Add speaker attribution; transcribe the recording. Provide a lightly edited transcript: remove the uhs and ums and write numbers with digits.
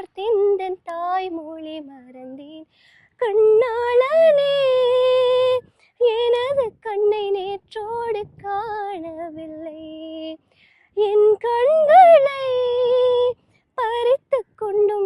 Speaker 1: பார்த்தேன் தாய்மொழி மறந்தேன் கண்ணாளனே எனது கண்ணை நேற்றோடு காணவில்லை என் கண்களை பறித்து கொண்டு